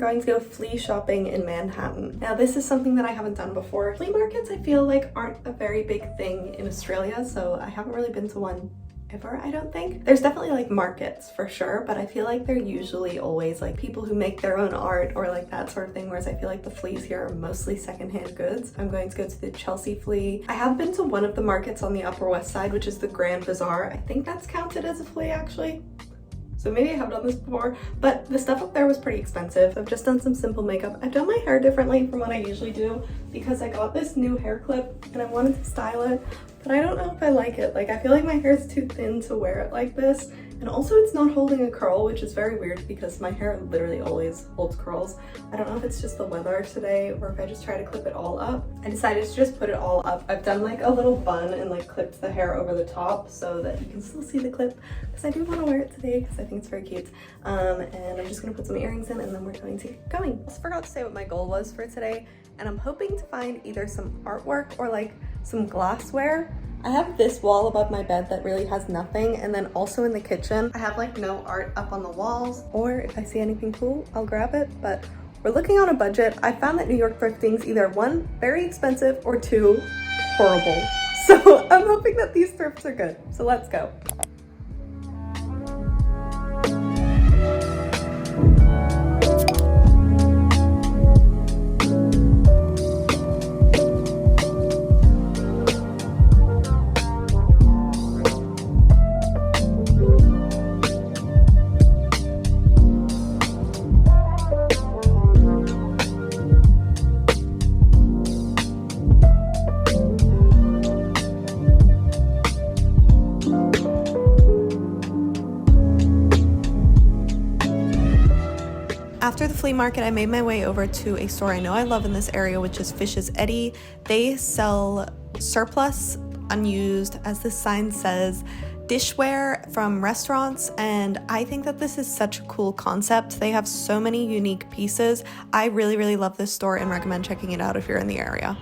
going to go flea shopping in Manhattan. Now this is something that I haven't done before. Flea markets I feel like aren't a very big thing in Australia, so I haven't really been to one ever, I don't think. There's definitely like markets for sure, but I feel like they're usually always like people who make their own art or like that sort of thing, whereas I feel like the fleas here are mostly secondhand goods. I'm going to go to the Chelsea Flea. I have been to one of the markets on the Upper West Side, which is the Grand Bazaar. I think that's counted as a flea actually. So maybe I have done this before, but the stuff up there was pretty expensive. I've just done some simple makeup. I've done my hair differently from what I usually do because I got this new hair clip and I wanted to style it, but I don't know if I like it. Like, I feel like my hair is too thin to wear it like this. And also it's not holding a curl, which is very weird because my hair literally always holds curls. I don't know if it's just the weather today or if I just try to clip it all up. I decided to just put it all up. I've done like a little bun and like clipped the hair over the top so that you can still see the clip because I do want to wear it today because I think it's very cute. And I'm just gonna put some earrings in and then we're going to get going. I also forgot to say what my goal was for today, and I'm hoping to find either some artwork or like some glassware. I have this wall above my bed that really has nothing, and then also in the kitchen I have like no art up on the walls, or if I see anything cool I'll grab it, but we're looking on a budget. I found that New York thrifting's either one, very expensive, or two, horrible. So I'm hoping that these thrifts are good, so let's go. After the flea market, I made my way over to a store I know I love in this area, which is Fish's Eddy. They sell surplus, unused, as the sign says, dishware from restaurants, and I think that this is such a cool concept. They have so many unique pieces. I really love this store and recommend checking it out if you're in the area.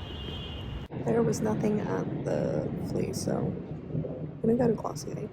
There was nothing at the flea, so I'm gonna go to Glossier.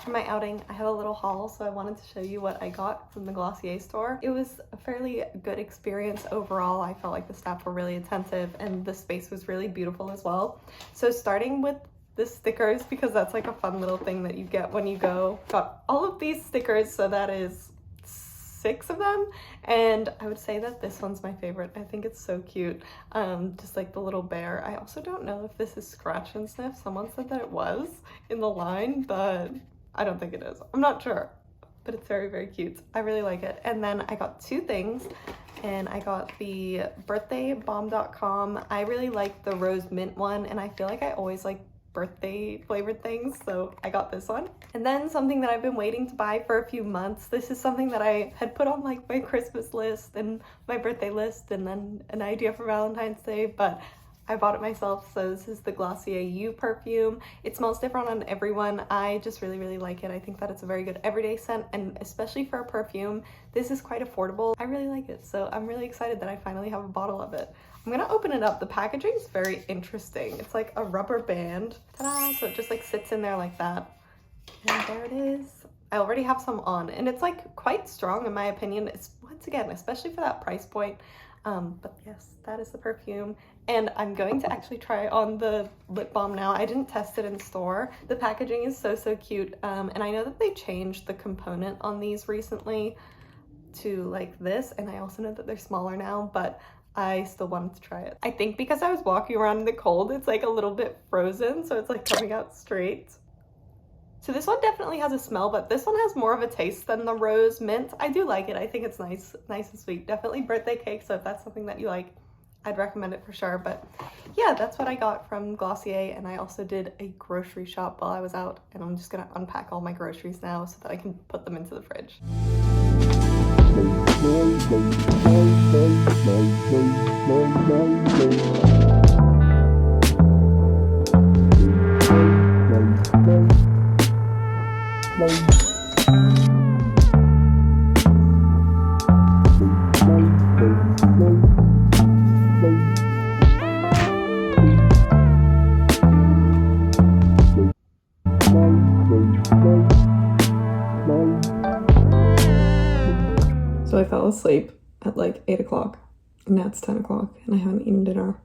My outing, I have a little haul, so I wanted to show you what I got from the Glossier store. It was a fairly good experience overall. I felt like the staff were really attentive and the space was really beautiful as well. So starting with the stickers, because that's like a fun little thing that you get when you go. Got all of these stickers, so that is 6 of them, and I would say that this one's my favorite. I think it's so cute, just like the little bear. I also don't know if this is scratch and sniff. Someone said that it was in the line, but I don't think it is. I'm not sure, but it's very cute. I really like it. And then I got 2 things, and I got the birthday bomb.com. I really like the rose mint one, and I feel like I always like birthday flavored things, so I got this one. And then something that I've been waiting to buy for a few months. This is something that I had put on like my Christmas list and my birthday list and then an idea for Valentine's Day, but I bought it myself. So this is the Glossier You perfume. It smells different on everyone. I just really like it. I think that it's a very good everyday scent, and especially for a perfume, this is quite affordable. I really like it, so I'm really excited that I finally have a bottle of it. I'm gonna open it up. The packaging is very interesting. It's like a rubber band. Ta-da! So it just like sits in there like that. And there it is. I already have some on, and it's like quite strong in my opinion. It's, once again, especially for that price point. But yes, that is the perfume. And I'm going to actually try on the lip balm now. I didn't test it in store. The packaging is so cute. And I know that they changed the component on these recently to like this, and I also know that they're smaller now, but I still wanted to try it. I think because I was walking around in the cold, it's like a little bit frozen, so it's like coming out straight. So this one definitely has a smell, but this one has more of a taste than the rose mint. I do like it. I think it's nice and sweet. Definitely birthday cake, so if that's something that you like, I'd recommend it for sure. But yeah, that's what I got from Glossier, and I also did a grocery shop while I was out, and I'm just gonna unpack all my groceries now so that I can put them into the fridge. So I fell asleep at like 8 o'clock, and now it's 10 o'clock, and I haven't eaten dinner.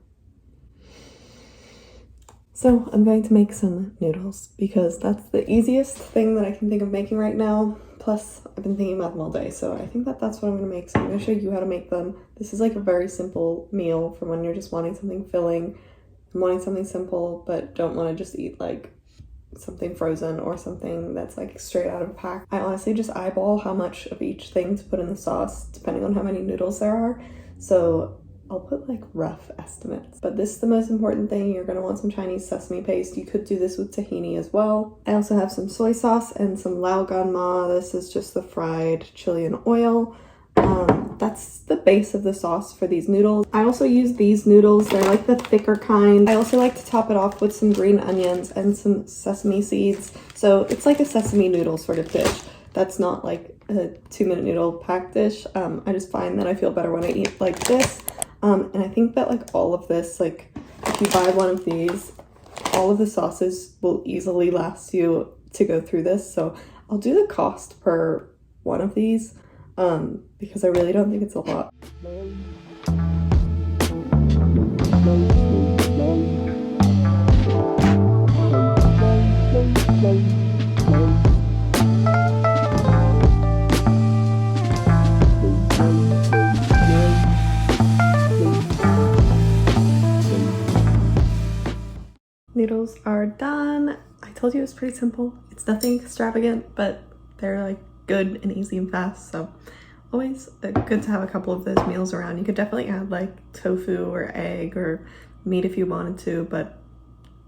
So I'm going to make some noodles because that's the easiest thing that I can think of making right now. Plus, I've been thinking about them all day, so I think that that's what I'm going to make. So I'm going to show you how to make them. This is like a very simple meal for when you're just wanting something filling and wanting something simple, but don't want to just eat like something frozen or something that's like straight out of a pack. I honestly just eyeball how much of each thing to put in the sauce depending on how many noodles there are. So I'll put like rough estimates, but this is the most important thing. You're gonna want some Chinese sesame paste. You could do this with tahini as well. I also have some soy sauce and some lao gan ma. This is just the fried chili and oil. That's the base of the sauce for these noodles. I also use these noodles. They're like the thicker kind. I also like to top it off with some green onions and some sesame seeds. So it's like a sesame noodle sort of dish. That's not like a 2-minute noodle pack dish. I just find that I feel better when I eat like this. And I think that like all of this, like if you buy one of these, all of the sauces will easily last you to go through this. So I'll do the cost per one of these. Because I really don't think it's a lot. Noodles are done. I told you it was pretty simple. It's nothing extravagant, but they're like good and easy and fast, so always good to have a couple of those meals around. You could definitely add like tofu or egg or meat if you wanted to, but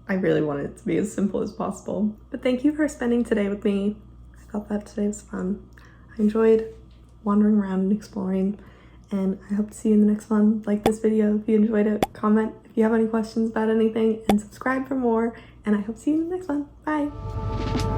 I really wanted it to be as simple as possible. But thank you for spending today with me. I thought that today was fun. I enjoyed wandering around and exploring, and I hope to see you in the next one. Like this video if you enjoyed it, comment if you have any questions about anything, and subscribe for more, and I hope to see you in the next one. Bye!